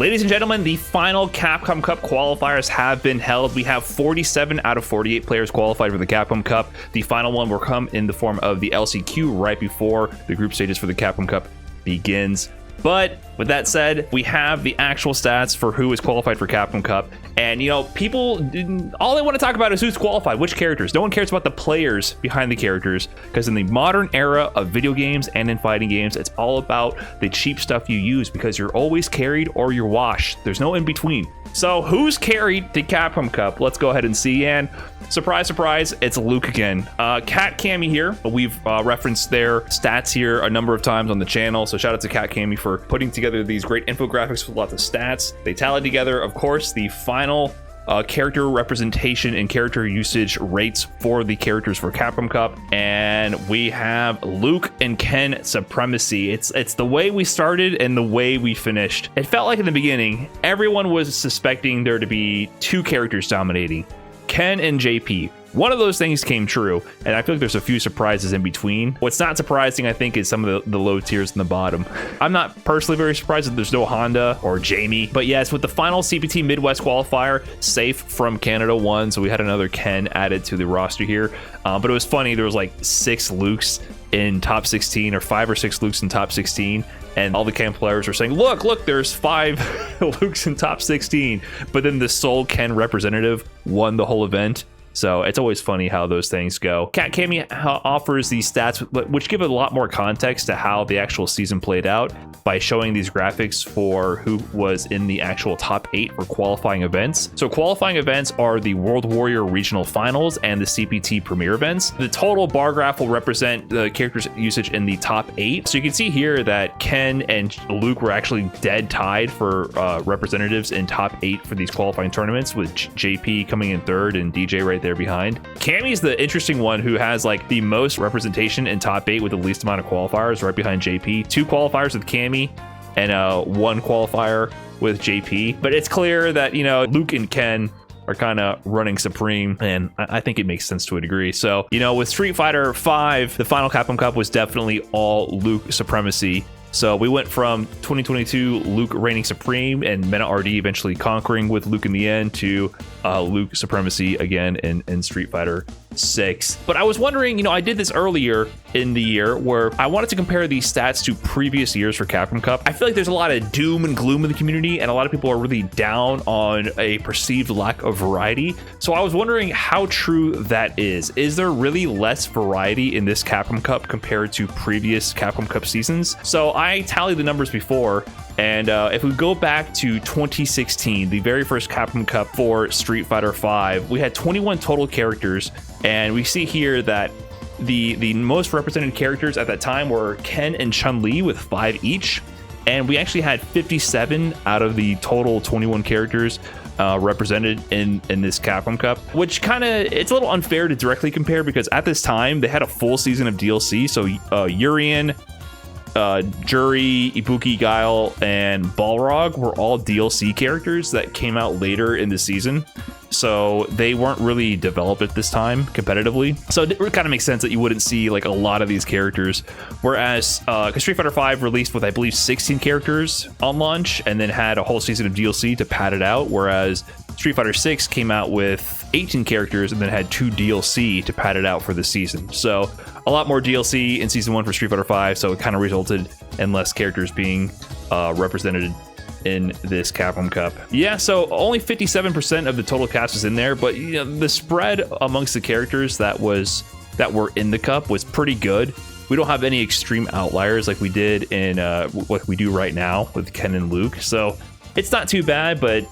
Ladies and gentlemen, the final Capcom Cup qualifiers have been held. We have 47 out of 48 players qualified for the Capcom Cup. The final one will come in the form of the LCQ right before the group stages for the Capcom Cup begins. But with that said, we have the actual stats for who is qualified for Capcom Cup. And, people, all they want to talk about is who's qualified, which characters. No one cares about the players behind the characters, because in the modern era of video games and in fighting games, it's all about the cheap stuff you use, because you're always carried or you're washed. There's no in between. So who's carried the Capcom Cup? Let's go ahead and see. And surprise, surprise, it's Luke again. Cat Cammy here. We've referenced their stats here a number of times on the channel. So shout out to Cat Cammy for putting together these great infographics with lots of stats. They tallied together, of course, the final character representation and character usage rates for the characters for Capcom Cup, and we have Luke and Ken supremacy. It's the way we started and the way we finished. It felt like in the beginning everyone was suspecting there to be two characters dominating, Ken and JP. One of those things came true, and I feel like there's a few surprises in between. What's not surprising, I think, is some of the low tiers in the bottom. I'm not personally very surprised that there's no Honda or Jamie, but yes, with the final CPT Midwest qualifier, Safe from Canada won, so we had another Ken added to the roster here. But it was funny, there was like 6 Lukes in top 16, or 5 or 6 Lukes in top 16, and all the Ken players were saying, look, there's 5 Lukes in top 16, but then the sole Ken representative won the whole event. So it's always funny how those things go. Cat Cammy offers these stats, which give a lot more context to how the actual season played out by showing these graphics for who was in the actual top 8 for qualifying events. So qualifying events are the World Warrior Regional Finals and the CPT Premier events. The total bar graph will represent the character's usage in the top 8. So you can see here that Ken and Luke were actually dead tied for representatives in top 8 for these qualifying tournaments, with JP coming in 3rd and DJ right there behind. Cammy's the interesting one, who has like the most representation in top 8 with the least amount of qualifiers, right behind JP. 2 qualifiers with Cammy and 1 qualifier with JP. But it's clear that, Luke and Ken are kind of running supreme, and I think it makes sense to a degree. So, with Street Fighter 5, the final Capcom Cup was definitely all Luke supremacy. So we went from 2022 Luke reigning supreme and Mena RD eventually conquering with Luke in the end, to Luke supremacy again in Street Fighter 6. But I was wondering, I did this earlier in the year where I wanted to compare these stats to previous years for Capcom Cup. I feel like there's a lot of doom and gloom in the community, and a lot of people are really down on a perceived lack of variety. So I was wondering how true that is. Is there really less variety in this Capcom Cup compared to previous Capcom Cup seasons? So I tallied the numbers before, and if we go back to 2016, the very first Capcom Cup for Street Fighter 5, we had 21 total characters, and we see here that the most represented characters at that time were Ken and Chun-Li with 5 each, and we actually had 57 out of the total 21 characters represented in this Capcom Cup, which it's a little unfair to directly compare, because at this time they had a full season of DLC. So Urien, Jury, Ibuki, Guile, and Balrog were all DLC characters that came out later in the season, so they weren't really developed at this time competitively. So it kind of makes sense that you wouldn't see like a lot of these characters, whereas Street Fighter 5 released with, I believe, 16 characters on launch and then had a whole season of DLC to pad it out, whereas Street Fighter 6 came out with 18 characters and then had 2 DLC to pad it out for the season. So a lot more DLC in season 1 for Street Fighter 5, so it kind of resulted in less characters being represented in this Capcom Cup. Yeah, so only 57% of the total cast was in there, but the spread amongst the characters that were in the cup was pretty good. We don't have any extreme outliers like we did in what we do right now with Ken and Luke, so it's not too bad. But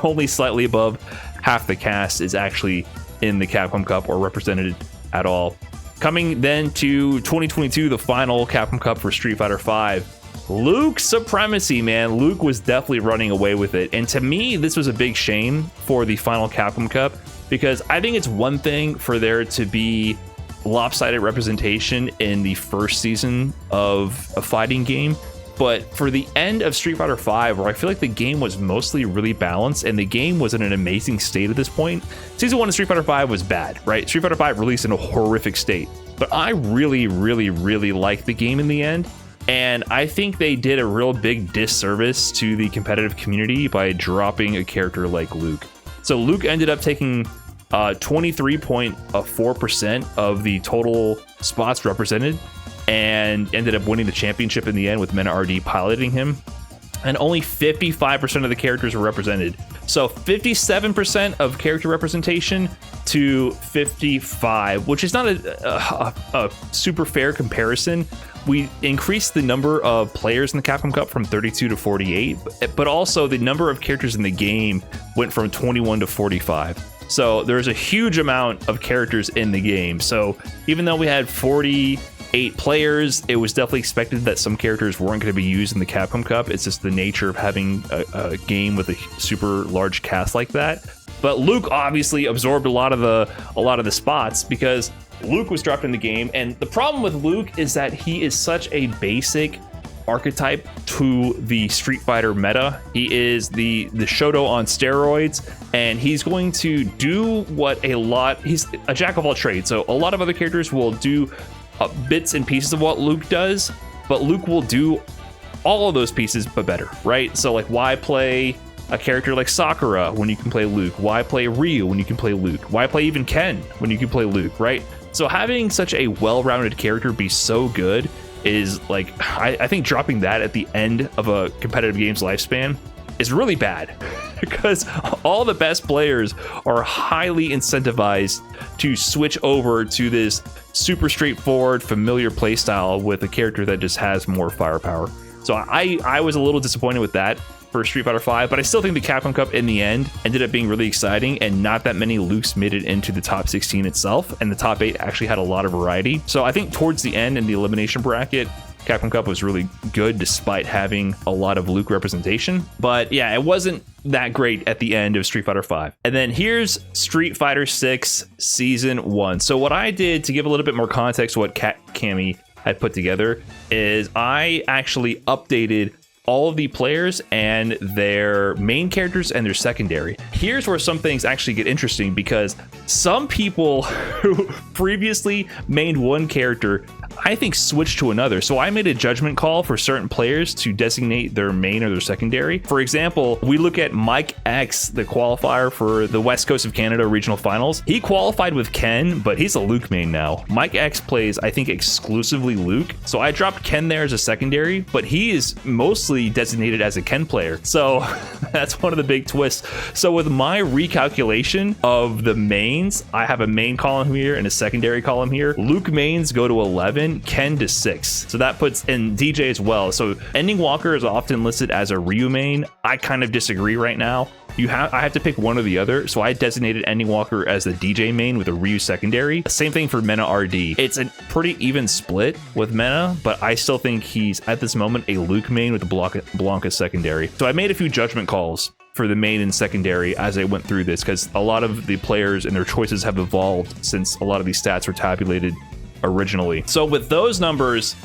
only slightly above half the cast is actually in the Capcom Cup or represented at all. Coming then to 2022, the final Capcom Cup for Street Fighter 5. Luke supremacy, man. Luke was definitely running away with it. And to me, this was a big shame for the final Capcom Cup, because I think it's one thing for there to be lopsided representation in the first season of a fighting game, but for the end of Street Fighter 5, where I feel like the game was mostly really balanced and the game was in an amazing state at this point. Season 1 of Street Fighter 5 was bad, right? Street Fighter 5 released in a horrific state, but I really, really, really liked the game in the end. And I think they did a real big disservice to the competitive community by dropping a character like Luke. So Luke ended up taking 23.4% of the total spots represented and ended up winning the championship in the end with Mena RD piloting him. And only 55% of the characters were represented. So 57% of character representation to 55, which is not a super fair comparison. We increased the number of players in the Capcom Cup from 32 to 48, but also the number of characters in the game went from 21 to 45. So there's a huge amount of characters in the game. So even though we had 48 players, it was definitely expected that some characters weren't going to be used in the Capcom Cup. It's just the nature of having a game with a super large cast like that. But Luke obviously absorbed a lot of the spots because Luke was dropped in the game. And the problem with Luke is that he is such a basic archetype to the Street Fighter meta. He is the Shoto on steroids, and he's going to do he's a jack of all trades. So a lot of other characters will do bits and pieces of what Luke does, but Luke will do all of those pieces but better, right? So like, why play a character like Sakura when you can play Luke? Why play Ryu when you can play Luke? Why play even Ken when you can play Luke, right? So having such a well-rounded character be so good is like, I think dropping that at the end of a competitive game's lifespan is really bad because all the best players are highly incentivized to switch over to this super straightforward, familiar playstyle with a character that just has more firepower. So I was a little disappointed with that for Street Fighter V, but I still think the Capcom Cup in the end ended up being really exciting, and not that many Lukes made it into the top 16 itself, and the top 8 actually had a lot of variety. So I think towards the end in the elimination bracket, Capcom Cup was really good despite having a lot of Luke representation. But yeah, it wasn't that great at the end of Street Fighter V. And then here's Street Fighter 6 Season 1. So what I did to give a little bit more context to what Cammy had put together is I actually updated all of the players and their main characters and their secondary. Here's where some things actually get interesting, because some people who previously mained one character, I think, switched to another. So I made a judgment call for certain players to designate their main or their secondary. For example, we look at Mike X, the qualifier for the West Coast of Canada regional finals. He qualified with Ken, but he's a Luke main now. Mike X plays, I think, exclusively Luke. So I dropped Ken there as a secondary, but he is mostly designated as a Ken player. So that's one of the big twists. So with my recalculation of the mains, I have a main column here and a secondary column here. Luke mains go to 11, Ken to 6. So that puts in DJ as well. So Ending Walker is often listed as a Ryu main. I kind of disagree right now. I have to pick one or the other, so I designated Ending Walker as the DJ main with a Ryu secondary. Same thing for Mena RD. It's a pretty even split with Mena, but I still think he's at this moment a Luke main with a Blanca secondary. So I made a few judgment calls for the main and secondary as I went through this, because a lot of the players and their choices have evolved since a lot of these stats were tabulated originally. So with those numbers,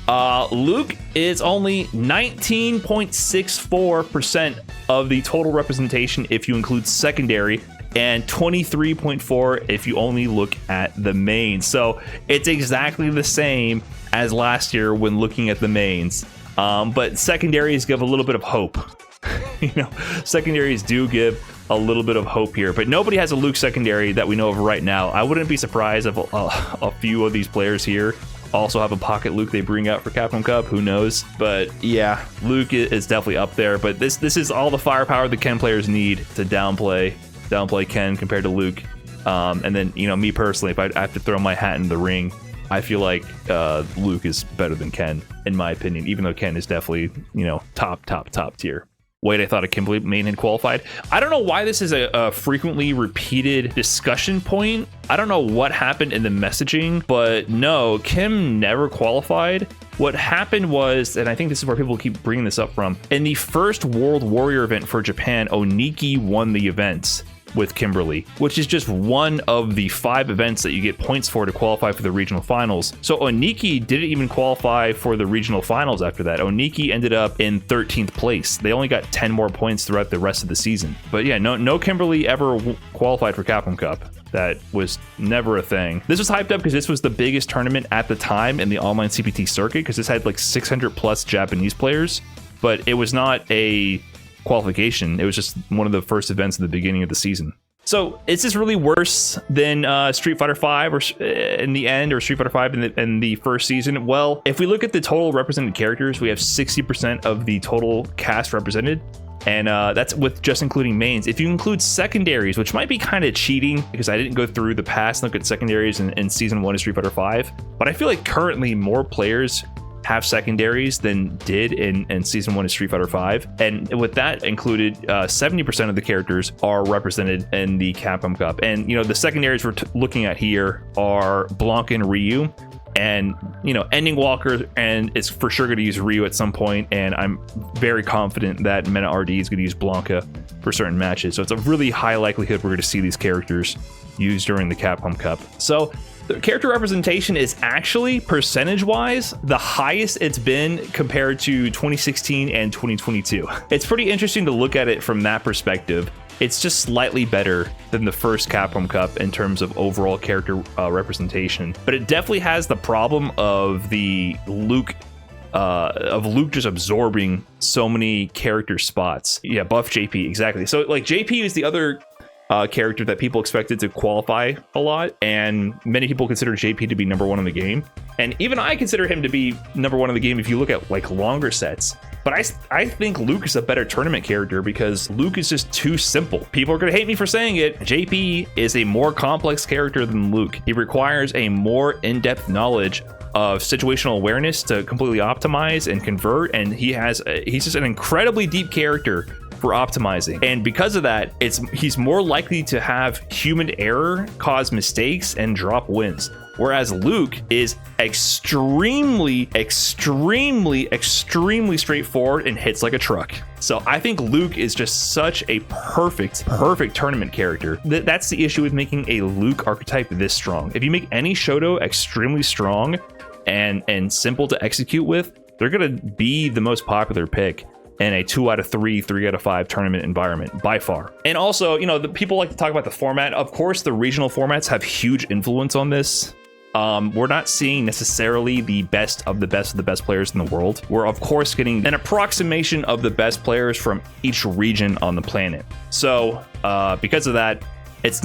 Luke is only 19.64% of the total representation if you include secondary, and 23.4% if you only look at the main. So it's exactly the same as last year when looking at the mains. But secondaries give a little bit of hope. Secondaries do give a little bit of hope here, but nobody has a Luke secondary that we know of right now. I wouldn't be surprised if a few of these players here also have a pocket Luke they bring out for Capcom Cup. Who knows? But yeah, Luke is definitely up there. But this is all the firepower the Ken players need to downplay Ken compared to Luke. And then me personally, if I have to throw my hat in the ring, I feel like Luke is better than Ken in my opinion, even though Ken is definitely top tier. Wait, I thought a Kimberly main had qualified. I don't know why this is a frequently repeated discussion point. I don't know what happened in the messaging, but no, Kim never qualified. What happened was, and I think this is where people keep bringing this up from, in the first World Warrior event for Japan, Oniki won the event. with Kimberly, which is just one of the 5 events that you get points for to qualify for the regional finals. So Oniki didn't even qualify for the regional finals after that. Oniki ended up in 13th place. They only got 10 more points throughout the rest of the season. But yeah, no Kimberly ever qualified for Capcom Cup. That was never a thing. This was hyped up because this was the biggest tournament at the time in the online CPT circuit, because this had like 600 plus Japanese players, but it was not a qualification. It was just one of the first events at the beginning of the season. So is this really worse than Street Fighter V or in the end, or Street Fighter V in the first season? Well, if we look at the total represented characters, we have 60% of the total cast represented. And that's with just including mains. If you include secondaries, which might be kind of cheating because I didn't go through the past and look at secondaries in Season 1 of Street Fighter V, but I feel like currently more players have secondaries than did in Season 1 of Street Fighter V. And with that included, 70% of the characters are represented in the Capcom Cup. And, you know, the secondaries we're looking at here are Blanca and Ryu. And, you know, Ending Walker, and it's for sure going to use Ryu at some point, and I'm very confident that Mena RD is going to use Blanca for certain matches. So it's a really high likelihood we're going to see these characters used during the Capcom Cup. So the character representation is actually, percentage-wise, the highest it's been compared to 2016 and 2022. It's pretty interesting to look at it from that perspective. It's just slightly better than the first Capcom Cup in terms of overall character representation, but it definitely has the problem of Luke just absorbing so many character spots. Yeah, buff JP, exactly. So like JP is the other character that people expected to qualify a lot, and many people consider JP to be number 1 in the game, and even I consider him to be number 1 in the game if you look at like longer sets. But I think Luke is a better tournament character because Luke is just too simple. People are going to hate me for saying it. JP is a more complex character than Luke. He requires a more in-depth knowledge of situational awareness to completely optimize and convert, and he's just an incredibly deep character for optimizing. And because of that, he's more likely to have human error cause mistakes and drop wins. Whereas Luke is extremely straightforward and hits like a truck. So I think Luke is just such a perfect tournament character. That's the issue with making a Luke archetype this strong. If you make any Shoto extremely strong and simple to execute with, they're gonna be the most popular pick in a 2 out of 3, 3 out of 5 tournament environment by far. And also, you know, the people like to talk about the format. Of course, the regional formats have huge influence on this. We're not seeing necessarily the best of the best players in the world. We're of course getting an approximation of the best players from each region on the planet. So because of that, it's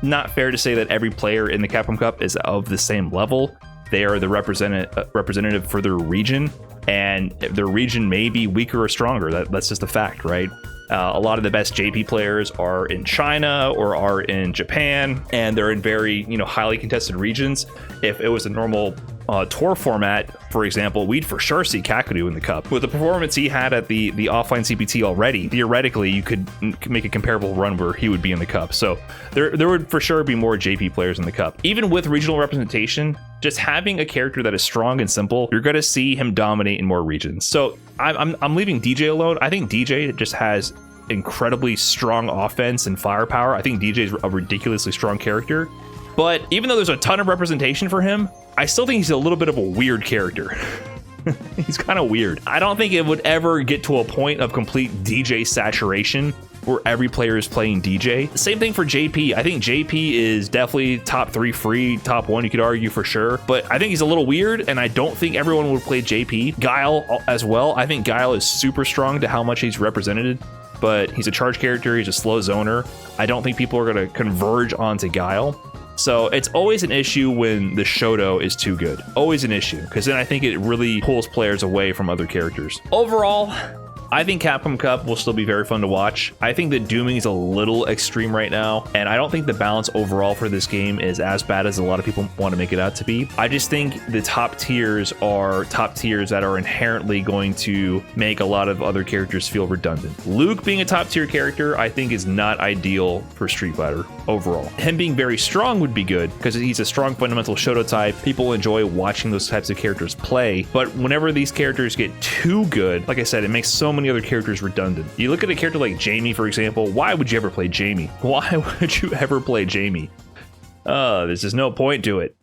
not fair to say that every player in the Capcom Cup is of the same level. They are the representative for their region, and their region may be weaker or stronger. That's just a fact, right? A lot of the best JP players are in China or are in Japan, and they're in very, you know, highly contested regions. If it was a normal tour format, for example, we'd for sure see Kakadu in the cup. With the performance he had at the offline CPT already, theoretically, you could make a comparable run where he would be in the cup. So there would for sure be more JP players in the cup. Even with regional representation, just having a character that is strong and simple, you're going to see him dominate in more regions. So I'm leaving DJ alone. I think DJ just has incredibly strong offense and firepower. I think DJ is a ridiculously strong character. But even though there's a ton of representation for him, I still think he's a little bit of a weird character. He's kind of weird. I don't think it would ever get to a point of complete DJ saturation where every player is playing DJ. Same thing for JP. I think JP is definitely top 3 free, top 1 you could argue for sure, but I think he's a little weird, and I don't think everyone would play JP. Guile as well. I think Guile is super strong to how much he's represented, but he's a charge character, he's a slow zoner. I don't think people are going to converge onto Guile. So it's always an issue when the Shoto is too good. Always an issue, because then I think it really pulls players away from other characters. Overall, I think Capcom Cup will still be very fun to watch. I think that dooming is a little extreme right now, and I don't think the balance overall for this game is as bad as a lot of people want to make it out to be. I just think the top tiers are top tiers that are inherently going to make a lot of other characters feel redundant. Luke being a top tier character, I think is not ideal for Street Fighter overall. Him being very strong would be good because he's a strong fundamental Shoto type. People enjoy watching those types of characters play, but whenever these characters get too good, like I said, it makes so many many other characters redundant. You look at a character like Jamie, for example. Why would you ever play Jamie? Why would you ever play Jamie? There's just no point to it.